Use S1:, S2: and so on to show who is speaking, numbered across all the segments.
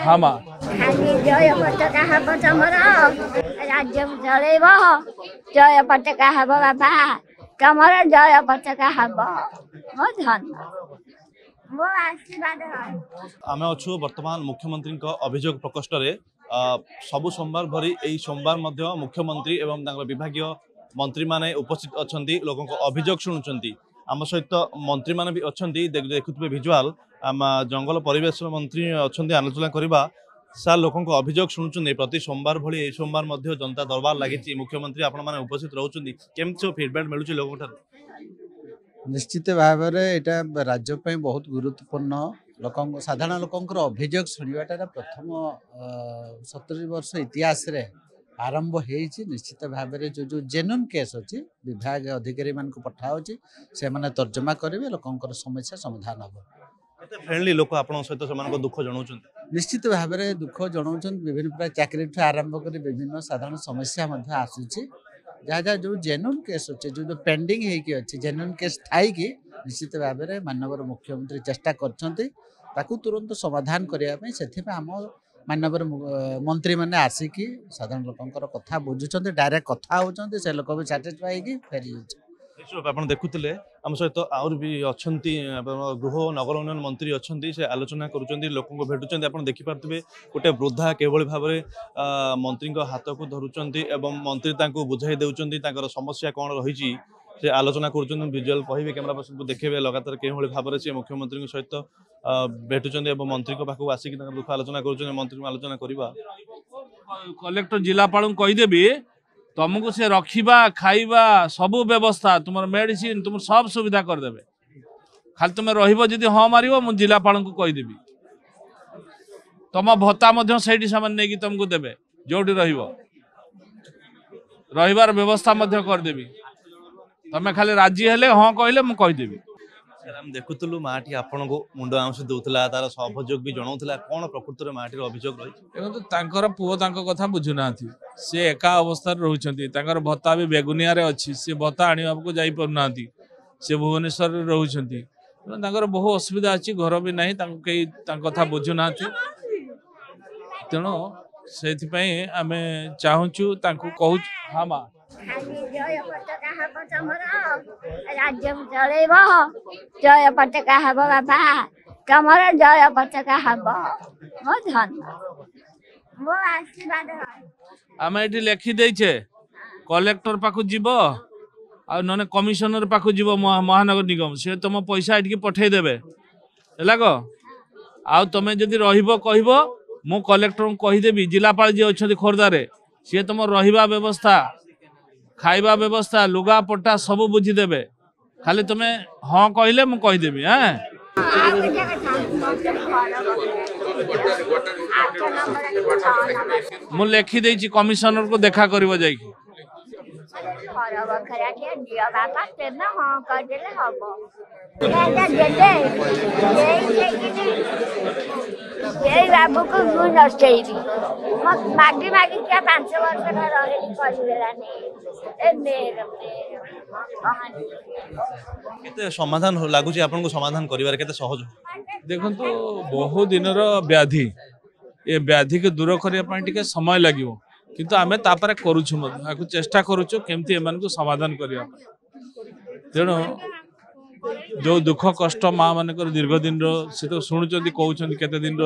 S1: हाँ माँ
S2: खाली जय पताका हब तमर राज्य चलेब जय पताका हब बाबा तमर जय पताका हब मो धन मो आशीर्वाद
S3: आम अच्छु बर्तमान मुख्यमंत्री अभियोग प्रकोष्ठ में सबु सोमवार भरी यही सोमवार मुख्यमंत्री एवं विभागीय मंत्री माने उपस्थित अच्छा लोक अभियोग शुणुंट आम सहित मंत्री माने भी अच्छा देखुवे भिजुआल आम जंगल परिवेश मंत्री अच्छा आलोचना करवा सार लोक अभियोग शुणुंट प्रति सोमवार भली सोमवार जनता दरबार लगी मुख्यमंत्री आपण मैंने उपस्थित रोचुं केमती सब फिडबैक मिलूँ लोक
S4: निश्चित भाव में राज्य बहुत गुरुत्वपूर्ण लोक साधारण लोकंर अभियोग शुणाटा प्रथम 70 वर्ष इतिहास रे आरंभ होती निश्चित भाव में जो जेन्युइन केस अच्छी विभाग अधिकारी मान पठाऊँगी से मैंने तर्जमा करेंगे लोकंर समस्या समाधान हम
S3: फ्रेंडली लोक आप सहित दुख जनाऊँ
S4: निश्चित भाव में दुख जनाऊँ विभिन्न प्रकार चाकरी आरंभ कर विभिन्न साधारण समस्या आसूची जहाँ जहाँ जो जेन्युइन केस अच्छे जो पेंडिंग होती जेन्युइन केस थी निश्चित भाव में माननीय मुख्यमंत्री चेष्टा कर तुरंत समाधान करने से आम माननीय मंत्री मैंने आसिकी साधारण लोकंर कथा बुझुं डायरेक्ट कथा होती से लोक भी साटिस्फाई होगी फेरी
S3: आप देखुले आम सहित आउर भी अच्छा गृह नगर उन्नयन मंत्री अच्छा से आलोचना कर लोक भेटुंट आप देखिपे गोटे वृद्धा केवल भाव में मंत्री हाथ को धरुंच मंत्री बुझाई दे समस्या कौन रही से आलोचना कर विजुअल कहे कैमरा पर्सन को देखिए लगातार केवल भाव में सी मुख्यमंत्री सहित भेटुंट मंत्री पाखक आसिक दुख आलोचना कर मंत्री आलोचना करवा
S1: कलेक्टर जिलापाल कहीदेवी तुमको से रखा खाइबा सबू व्यवस्था तुम मेडिसिन तुम सब सुविधा करदे खाली तुम रही हाँ मार मुझे जिलापाल को कहीदेवी तुम भत्ता से नहीं तुमको देवे जोटी रही व्यवस्था करदेवी तुम खाली राजी हेले हाँ कहले मुझे कहीदेवी
S3: आम देखुलु माटी आपण को मुंड आउंस दूसरा तार सहयोग भी जनाऊला कौन प्रकृत में माटी अभियोग रही
S1: देखो पुओ कथा बुझुना सी एका अवस्था रोचार भत्ता भी बेगुनिया अच्छी सी भत्ता आने को जापना सी भुवनेश्वर रोचार बहु असुविधा अच्छी घर भी ना कई कथा बुझुना तेणु से आम चाहूँ कहूँ हाँ माँ
S2: जय पताका हब तमर राज्य चलेब जय पताका हब बाबा तमर जय पताका हब मो धन मो आशीर्वाद
S1: आम ये लिखी देचे कलेक्टर पाखु जीव आ न कमिशनर पाखु जीव महानगर निगम से तुम पैसा ये पठेदेवे है आ तुम जदि रह मु कलेक्टर को कहीदेवी जिलापाल जी अच्छा खोर्धारे सी तुम रहा व्यवस्था खाइबा व्यवस्था लुगा पट्टा सब बुझीदेवे खाली तुम्हें हाँ कहले मुझे कहीदेवी हाँ मु लिखी देछि कमिशनर को देखा करिवो जाई
S2: बाबू को नष्टी मागी मागी क्या 5 वर्ष
S3: केते समाधान लागुची आपन को समाधान करिवार केते सहज
S1: देखो बहु दिन व्याधि ये व्याधि के दूर करने समय लगे किंतु आमे तापर करूँ चेष्टा करूँ केमती एमान को समाधान करने तेणु जो दुख कष्ट माँ मान दीर्घ दिन सी तो शुणुंट कहते केते दिन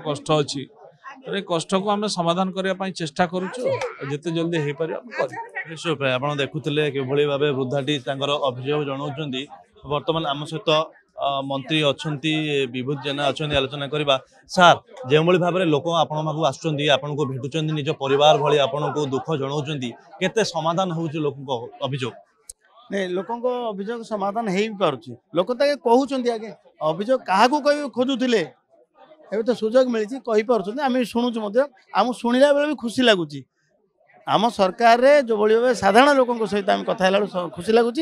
S1: कष्ट अच्छी कष्ट को आम समाधान करने चेष्टा करते जल्दी हो पार
S3: आप देखुले किभली भाव वृद्धाटी अभियोग जनाऊँ बर्तमान आम सहित मंत्री अच्छा विभूति जेना अच्छा आलोचना करवा सार जो भाव में लोक आपण आपन को भेटुं निज परिवार भली आपन को दुख जनाऊँ केते समाधान हो लोक अभियोग
S5: नहीं लोक अभियोग समाधान हो पार्टी लोक कहते आगे अभियोग क्या कह खोजुले एवं तो सुजोग मिली कहीपी आम शुणुचु आम शुणिला बेले भी खुशी लगुच आम सरकार रे जो भाई साधारण लोकों सहित आम कथा खुशी लगुच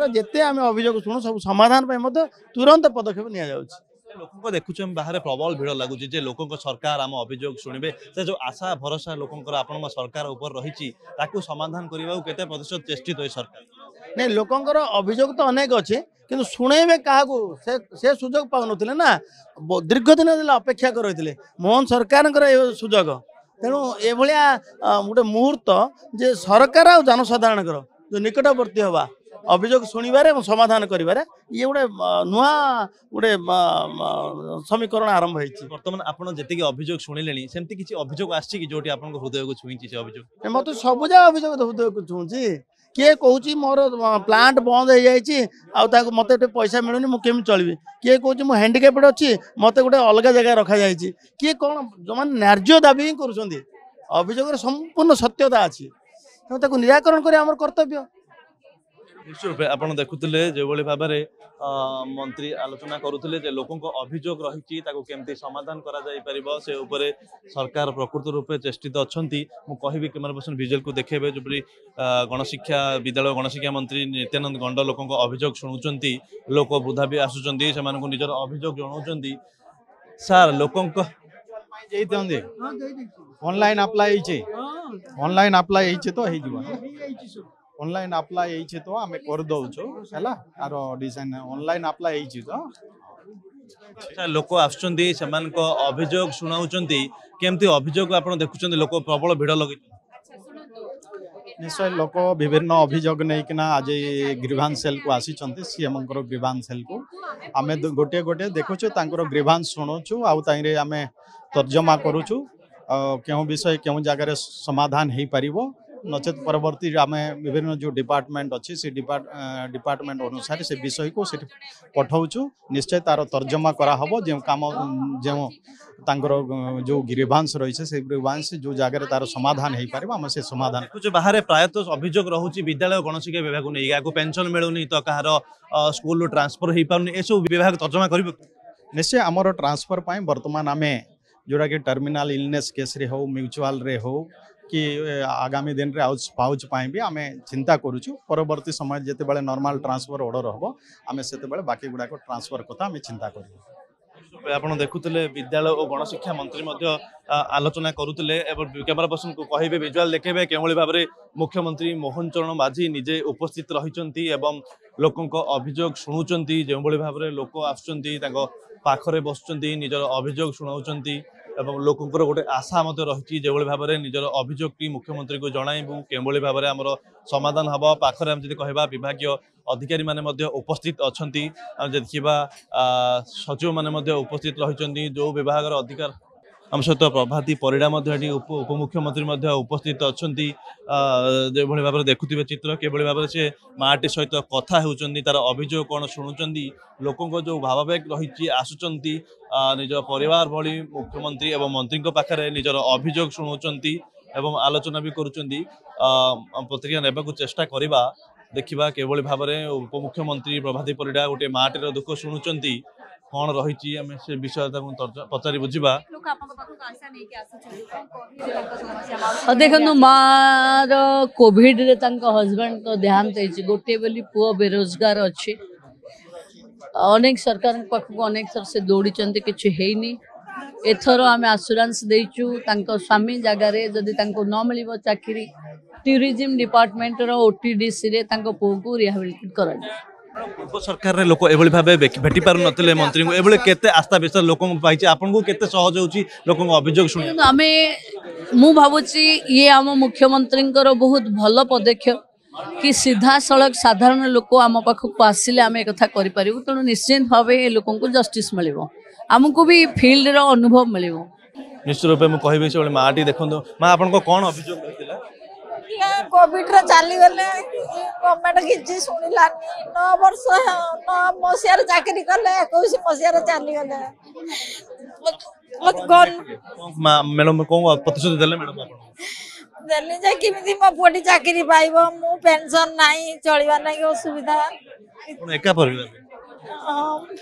S5: जिते आम अभियोग शुणु सब समाधान तुरंत पदक्षेप नि
S3: लोक देखुचे बाहर प्रबल भिड़ लगुच लोक सरकार आम अभियोग शुणे से जो आशा भरोसा लोक सरकार ऊपर रही समाधान करने केते प्रतिशत चेष्टित है सरकार
S5: नहीं लोकंकर अभियोग तो अनेक अच्छे किंतु शुणेबे क्या से सुजोग पाऊन ना दीर्घ दिन अपेक्षा कर मोहन सरकार सुजोग तेणु ये गोटे मुहूर्त जे सरकार आ जनसाधारण जो निकटवर्ती हवा अभियोग शुणवे और समाधान करें ये गोटे नुआ गोटे समीकरण आरंभ होती
S3: बर्तमान आपन जति अभियोग शुणिले सेमती किसी अभियोग आछि कि जोटी आपन हृदय को छुई से अभियोग
S5: मत सब जगह अभियोग हृदय को छुँची किए कहूँ मोर प्लांट बंद हो जाए मत पैसा मिलूनी मुझे चलि किए कहूँ मुझे हैंडिकेप्ड अच्छी मत गोटे अलग जगह रखा जाए किए कौन जो मैंने न्याय्य दाबी ही कर अभियोग संपूर्ण सत्यता अच्छी तेणु निराकरण कर आम कर्तव्य
S3: निश्चित रूपे आप देखुले जो भाव में मंत्री आलोचना करुले जे लोकों अभियोग रही केमती समाधान करा जाई परिबो से उपरे सरकार प्रकृत रूपे चेष्टित अच्छा मुझे कैमरा पर्सन विजुअल को देखेबे जो गणशिक्षा विद्यालय गणशिक्षा मंत्री नित्यानंद गंड लोकों अभियोग शुणुचंती लोक बुधा भी आसुचंती से निजर अभियोग जनाउचंती सार लोकों
S6: ऑनलाइन अप्लाई ऑनलाइन अप्लाई तो ऑनलाइन अप्लाई होइछे तो हमें कर दउछो हैला आर डिजाइन ऑनलाइन अप्लाई होइछे तो
S3: अच्छा लोक आसुचंती सेमान को अभियोग शुणाउचंती केमती अभियोग आपण देखुचंती लोक प्रबल भीड़ लगे
S6: निश्चय लोक विभिन्न अभियोग नैकिना आज ग्रीवांस सेल को आसीचंती सीएम ग्रीवांस सेल को आमे गोटे गोटे देखुछु तांकर ग्रीवांस शुणुछु आउ ताइरे आमे तर्जमा करूछु केउ विषय केउ जगह समाधान हो पारिबो नचेत परवर्ती आम विभिन्न जो डिपार्टमेंट अच्छी से डिपार्टमेंट अनुसार से विषय को पठाऊँ निश्चय तार तर्जमा कराहब जो कम जो तांकर जो ग्रीवांस रही से ग्रीवांस जो जगह तार समाधान हो पार आम से समाधान
S3: कुछ बाहर प्रायतः अभियोग रोचे विद्यालय गणशिक्षा विभाग को नहीं आपको पेंशन मिलूनी तो कहार स्कूल ट्रांसफर हो पार यह सब विभाग तर्जमा कर
S6: निश्चय आमर ट्रांसफर पर बर्तमान आम जोड़ा कि टर्मिनाल इलनेस केस रे हो म्यूचुआल रे हो कि आगामी दिन रे पाउच पाई भी आम चिंता करुचु परवर्ती समय जिते बड़े नॉर्मल ट्रांसफर ऑर्डर हम आम से बाकी गुड़ाक ट्रांसफर कथा आम चिंता करूँ
S3: आप देखुले विद्यालय और गणशिक्षा मंत्री आलोचना करुले कैमरा पर्सन को कहे विजुआल देखेबे केवल भाव में मुख्यमंत्री मोहन चरण माझी निजे उपस्थित रही लोकों अभियोग शुणुंट जो भाव में लोक आसुँच पाखरे बसुँच निजर अभियोग शुणाउंट एवं लोकों गोटे आशा रही जो भाव में निजर अभियोग की मुख्यमंत्री को जनइबू केवल भाव में आमर समाधान हम पाखरे आम कह विभाग अधिकारी माने उपस्थित अच्छा देखा सचिव माने उपस्थित रही जो विभाग अधिकार आम सहित प्रभाती परिडा उपमुख्यमंत्री उपस्थित अच्छा जो भाव में देखुवे चित्र किभली भाव में से माटी सहित कथा होती तार अभियोग कौन शुणुंट लोकों जो भावावेग रही आसुंच निज परिवार भली मुख्यमंत्री एवं मंत्री पाखे निजर अभियोग शुणुंट एवं आलोचना भी करुँच प्रतिक्रिया नेबाकू चेष्टा करवा देखा किभली भाव में उपमुख्यमंत्री प्रभाती परिडा गोटे माटीर दुख शुणुंट कौन रही से विषय पचारि बुझा
S7: देखो मार कोविड रे हजबैंड तो देहांत गोटे बोली पुओ बेरोजगार अच्छे अनेक सरकार पाखक अनेक थर से दौड़ी किसी हैनी एथर आम आश्योरेंस देचु स्वामी जगार जदि न मिल चाकरी टूरिज्म डिपार्टमेंट ओटीडीसी रे पुओ को रिहाबिलिटेट कर
S3: पूर्व सरकार लोक एभली भाव भेटी पार नथिले मंत्री को एभली केते आस्था विश्वास लोकों पाइछि आपनको केते सहज होछि लोकों अभियोग सुनि
S7: आमे मु भाबुछि ये आम मुख्यमंत्री बहुत भल पदक्षेप कि सीधा सड़क साधारण लोक आम पाखक आसिले आम एक कथा करि परिबु तेणु निश्चित भाव ए लोकों को जस्टिस मिलिबो आमको भी फील्ड रो अनुभव मिलिबो
S3: निश्चित रूपे मु कहबे से माटी देखंदो मा आपनको कोन अभियोग रहितला
S8: कोविड रे चली गले गवर्नमेंट किछि सुनिलानी 9 वर्ष 9 मसियार चाकरी कले 21 मसियार चली गले
S3: मैडम को प्रतिशत देले मैडम आपण
S8: देले जे किमिति मो पोटी चाकरी पाइबो मु पेंशन नाही चलिबा नाही असुविधा
S3: कोन एका परिवार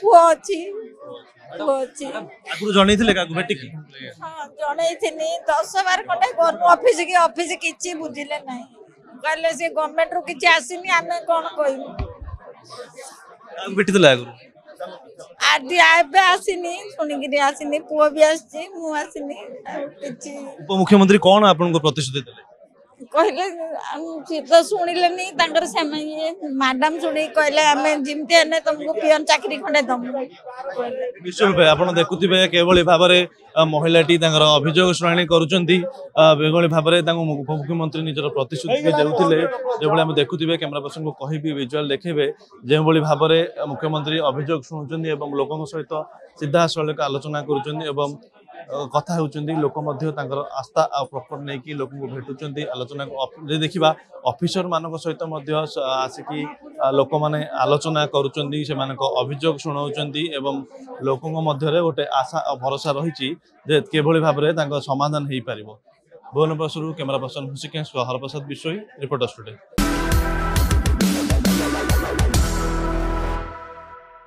S8: पुओ अछि
S3: आगु जणैथिले का भेटी की
S8: हां जणैथिनी 10 बार कोटे गवर्नमेंट ऑफिस किछि बुझिले नाही कहले से गवर्नमेंट रो किछि आसीनी आमे कोन कहिबो
S3: आगु भेटितले आगु
S8: आदि आबे आसीनी सुनिगिरी आसीनी पुओ भी आसी मु आसीनी किछि
S3: उपमुख्यमंत्री कोन आपनको प्रतिशत देले
S8: कहले सी तो शुणिले मैडम शुणी कहले आम जमती हेने तुमको पियन चाकरी खंडे दम
S3: निश्चय रूपे आप देखुवे किभली भाव में महिलाटी अभियोग शुणाणी करुँगी भाव में उपमुख्यमंत्री निजर प्रतिश्रुति देते जो आम देखुवे कैमरा पर्सन को कह विजुआल देखेबे जो भाव में मुख्यमंत्री अभियोग शुणुंट लोकों सहित सीधा सड़क आलोचना करुँच कथा होउचंदी लोक मध्य तांकर आस्था आ प्रॉपर नै कि लोक को भेटुचंदी आलोचना जे देखिबा ऑफिसर मानक सहित मध्य आसिकी लोक माने आलोचना करुचंदी से मानक अभियोग सुनाउचंदी एवं लोकଙ୍କ मध्य रे गोटे आशा आ भरोसा रहिछि जे केभली भाव रे तांकर समाधान हेई परिबो। Bhubaneswar camera person Hrushikesh Haraprasad Bishoi reporter studio.